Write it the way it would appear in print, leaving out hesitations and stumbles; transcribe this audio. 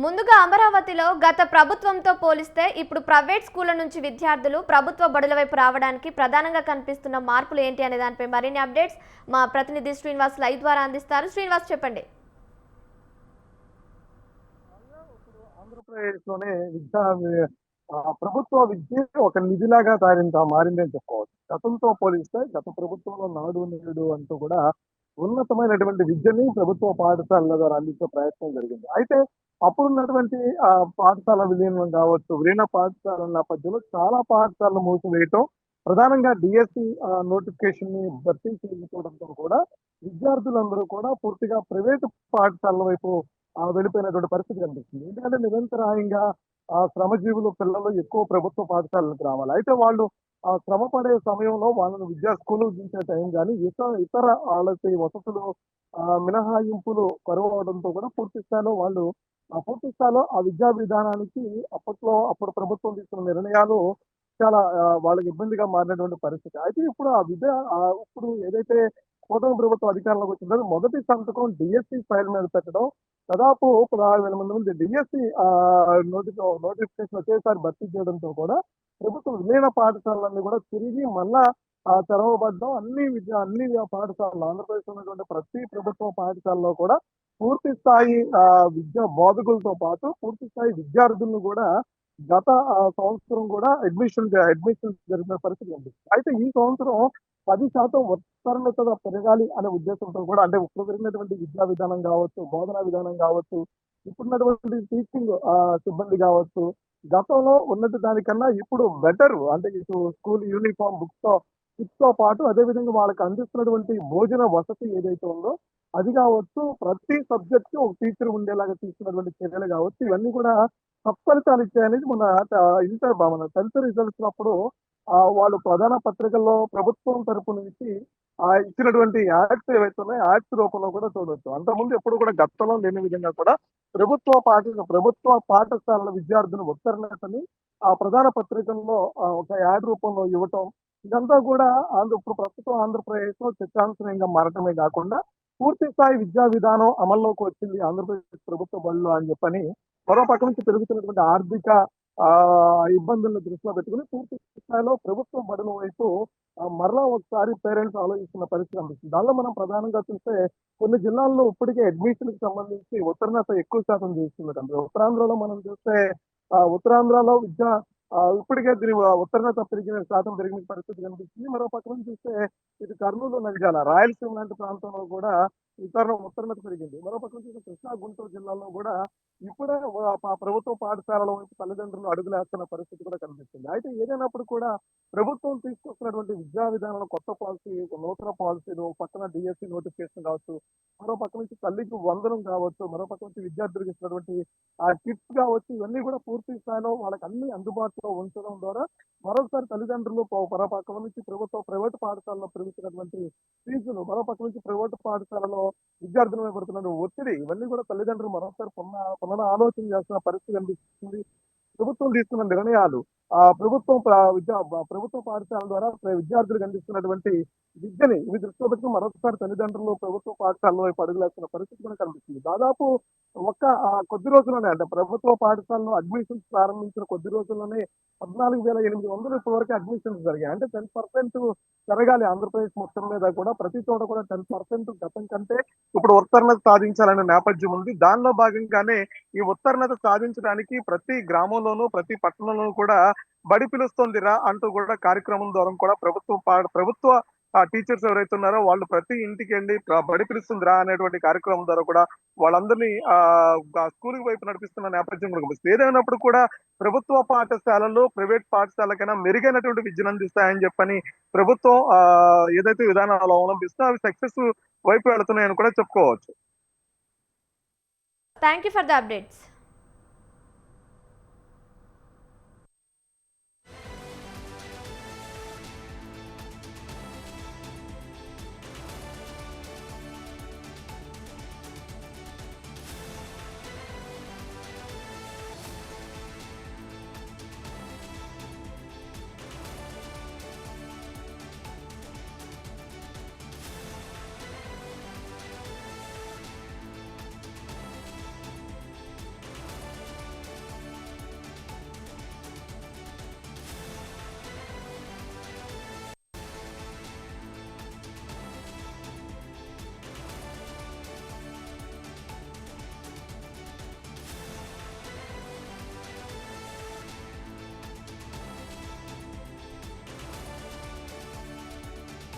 ముందుగా అమరావతిలో గత ప్రభుత్వంతో పోలిస్తే ఇప్పుడు ప్రైవేట్ స్కూళ్ల నుంచి విద్యార్థులు ప్రభుత్వ బడుల వైపు రావడానికి ప్రధానంగా కనిపిస్తున్న మార్పులు ఏంటి అనే దానిపై మరిన్ని అప్డేట్స్ మా ప్రతినిధి శ్రీనివాస్ లైవ్ ద్వారా అందిస్తారు. శ్రీనివాస్ చెప్పండి. ఆంధ్రప్రదేశ్‌లోనే ప్రభుత్వ విద్య ఒక నిధిలాగా మారిందని చెప్పుకోవచ్చు. గతంతో పోలిస్తే గత ప్రభుత్వంలో నాడు, నేడు అంటూ కూడా ఉన్నతమైనటువంటి విద్యని ప్రభుత్వ పాఠశాలల ద్వారా అందించే ప్రయత్నం జరిగింది. అయితే అప్పుడున్నటువంటి పాఠశాల విలీనం కావచ్చు, విలీన పాఠశాలల నేపథ్యంలో చాలా పాఠశాలలు మూసివేయటం, ప్రధానంగా డీఎస్సీ నోటిఫికేషన్‌ని భర్తీ చేయకపోవడంతో కూడా విద్యార్థులందరూ కూడా పూర్తిగా ప్రైవేటు పాఠశాలల వైపు వెళ్ళిపోయినటువంటి పరిస్థితి కనిపిస్తుంది. ఎందుకంటే నిరంతరాయంగా శ్రమజీవులు పిల్లలు ఎక్కువ ప్రభుత్వ పాఠశాలలకు రావాలి. అయితే వాళ్ళు శ్రమ పడే సమయంలో వాళ్ళని స్కూలుకి దించే టైం గాని, ఇతర వాళ్ళకి వసతులు మినహాయింపులు కరువవడంతో కూడా పూర్తి స్థాయిలో ఆ విద్యా విధానానికి అప్పుడు ప్రభుత్వం తీసుకున్న నిర్ణయాలు చాలా వాళ్ళకి ఇబ్బందిగా మారినటువంటి పరిస్థితి. అయితే ఇప్పుడు ఇప్పుడు ఏదైతే కూటమి ప్రభుత్వం అధికారంలోకి వచ్చిందో మొదటి సంతకం డీఎస్సీ ఫైల్ మీద పెట్టడం, దాదాపు 16,000 మంది డీఎస్సీ నోటిఫికేషన్ ఒకేసారి భర్తీ చేయడంతో కూడా ప్రభుత్వం విలీన పాఠశాలలన్నీ కూడా తిరిగి మళ్ళా తెరవబడ్డం. అన్ని పాఠశాలలు ఆంధ్రప్రదేశ్‌లో ఉన్నటువంటి ప్రతి ప్రభుత్వ పాఠశాలలో కూడా పూర్తి స్థాయి విద్యా బోధకులతో పాటు పూర్తి స్థాయి విద్యార్థులను కూడా గత సంవత్సరం కూడా అడ్మిషన్ జరిగిన పరిస్థితి కనిపిస్తుంది. అయితే ఈ సంవత్సరం 10% ఉత్తీర్ణత పెరగాలి అనే ఉద్దేశంతో కూడా, అంటే ఇప్పుడు పెరిగినటువంటి విద్యా విధానం కావచ్చు, బోధనా విధానం కావచ్చు, ఇప్పుడున్నటువంటి టీచింగ్ సిబ్బంది కావచ్చు, గతంలో ఉన్నటి దానికన్నా ఇప్పుడు బెటర్, అంటే ఇటు స్కూల్ యూనిఫామ్ బుక్స్‌తో పాటు అదేవిధంగా వాళ్ళకి అందిస్తున్నటువంటి భోజన వసతి ఏదైతే ఉందో అది కావచ్చు, ప్రతి సబ్జెక్ట్‌కి ఒక టీచర్ ఉండేలాగా తీసుకున్నటువంటి చర్యలు కావచ్చు, ఇవన్నీ కూడా సత్ఫలితాలు ఇచ్చాయనేది మన 10th రిజల్ట్స్ అప్పుడు వాళ్ళు ప్రధాన పత్రికల్లో ప్రభుత్వం తరపు నుంచి ఇచ్చినటువంటి యాక్ట్స్ ఏవైతే ఉన్నాయో యాక్ట్స్ రూపంలో కూడా చూడొచ్చు. అంతకుముందు ఎప్పుడు కూడా గతంలో లేని విధంగా కూడా ప్రభుత్వ పాఠశాలల విద్యార్థుల ఉత్తీర్ణతని ఆ ప్రధాన పత్రికల్లో ఒక యాడ్ రూపంలో ఇవ్వటం, ఇదంతా కూడా ఇప్పుడు ప్రస్తుతం ఆంధ్రప్రదేశ్‌లో చర్చాంశనీయంగా మారటమే కాకుండా పూర్తి స్థాయి విద్యా విధానం అమల్లోకి వచ్చింది ఆంధ్రప్రదేశ్ ప్రభుత్వ బడులు అని చెప్పని, మరో పక్క నుంచి పెరుగుతున్నటువంటి ఆర్థిక ఇబ్బందులను దృష్టిలో పెట్టుకుని పూర్తి స్థాయిలో ప్రభుత్వ బడుల వైపు మరలా ఒకసారి పేరెంట్స్ ఆలోచిస్తున్న పరిస్థితి కనిపిస్తుంది. దానిలో మనం ప్రధానంగా చూస్తే కొన్ని జిల్లాల్లో ఇప్పటికే అడ్మిషన్‌కి సంబంధించి ఉత్తీర్ణత ఎక్కువ శాతం చూస్తున్నదండి. ఉత్తరాంధ్రలో మనం చూస్తే ఉత్తరాంధ్రలో ఇప్పటికే దీని ఉత్తీర్ణత పెరిగిన పరిస్థితి కనిపిస్తుంది. మరో పక్క నుంచి చూస్తే ఇటు కర్నూలు, నంద్యాల, రాయలసీమ లాంటి ప్రాంతంలో కూడా ఉత్తీర్ణత పెరిగింది. మరో పక్క నుంచి కృష్ణా, గుంటూరు జిల్లాల్లో కూడా ఇప్పుడే ప్రభుత్వ పాఠశాలల వైపు తల్లిదండ్రులు అడుగులేస్తున్న పరిస్థితి కూడా కనిపిస్తుంది. అయితే ఏదైనప్పుడు కూడా ప్రభుత్వం తీసుకొస్తున్నటువంటి విద్యా విధానంలో కొత్త పాలసీ, నూతన పాలసీలు, పక్కన డీఎస్సీ నోటిఫికేషన్ కావచ్చు, మరో పక్క నుంచి తల్లికి వందనం కావచ్చు, మరో పక్క నుంచి విద్యార్థులకు ఇస్తున్నటువంటి కిట్స్ కావచ్చు, ఇవన్నీ కూడా పూర్తి స్థాయిలో వాళ్ళకి అన్ని అందుబాటులో ఉంచడం ద్వారా మరోసారి తల్లిదండ్రులు మరో పక్క నుంచి ప్రైవేటు పాఠశాలలో పెరుగుతున్నటువంటి ఫీజులు, మరో పక్క నుంచి ప్రైవేటు పాఠశాలలో విద్యార్థుల మీద పడుతున్న ఒత్తిడి, ఇవన్నీ కూడా తల్లిదండ్రులు మరోసారి ఆలోచన చేస్తున్న పరిస్థితి కనిపిస్తుంది. ప్రభుత్వం తీసుకున్న నిర్ణయాలు ప్రభుత్వ పాఠశాల ద్వారా విద్యార్థులకు అందిస్తున్నటువంటి విద్యని ఇవి దృష్టిలో పెట్టుకుని మరొకసారి తల్లిదండ్రులు ప్రభుత్వ పాఠశాలలో వైపు అడుగులేస్తున్న పరిస్థితి కూడా కనిపిస్తుంది. దాదాపు కొద్ది రోజుల్లోనే, అంటే ప్రభుత్వ పాఠశాలలో అడ్మిషన్స్ ప్రారంభించిన కొద్ది రోజుల్లోనే 14,800 ఇప్పటి వరకు అడ్మిషన్స్ జరిగాయి. అంటే 10% పెరగాలి ఆంధ్రప్రదేశ్ మొత్తం మీద కూడా, ప్రతి చోట కూడా 10% గతం కంటే ఇప్పుడు ఉత్తీర్ణత సాధించాలనే నేపథ్యం ఉంది. దానిలో భాగంగానే ఈ ఉత్తీర్ణత సాధించడానికి ప్రతి గ్రామంలోనూ, ప్రతి పట్టణంలోనూ కూడా బడి పిలుస్తోందిరా అంటూ కూడా కార్యక్రమం ద్వారా కూడా ప్రభుత్వ టీచర్స్ ఎవరైతే ఉన్నారో వాళ్ళు ప్రతి ఇంటికి వెళ్ళి బడి పిలుస్తుందిరా అనేటువంటి కార్యక్రమం ద్వారా కూడా వాళ్ళందరినీ స్కూల్ వైపు నడిపిస్తున్న నేపథ్యం కూడా కనిపిస్తుంది. ఏదైనప్పుడు కూడా ప్రభుత్వ పాఠశాలలు ప్రైవేట్ పాఠశాలకైనా మెరుగైనటువంటి విద్యను అందిస్తాయని చెప్పని ప్రభుత్వం ఏదైతే విధానాలు అవలంబిస్తుందో అవి సక్సెస్ వైపు వెళుతున్నాయని కూడా చెప్పుకోవచ్చు. Thank you for the updates.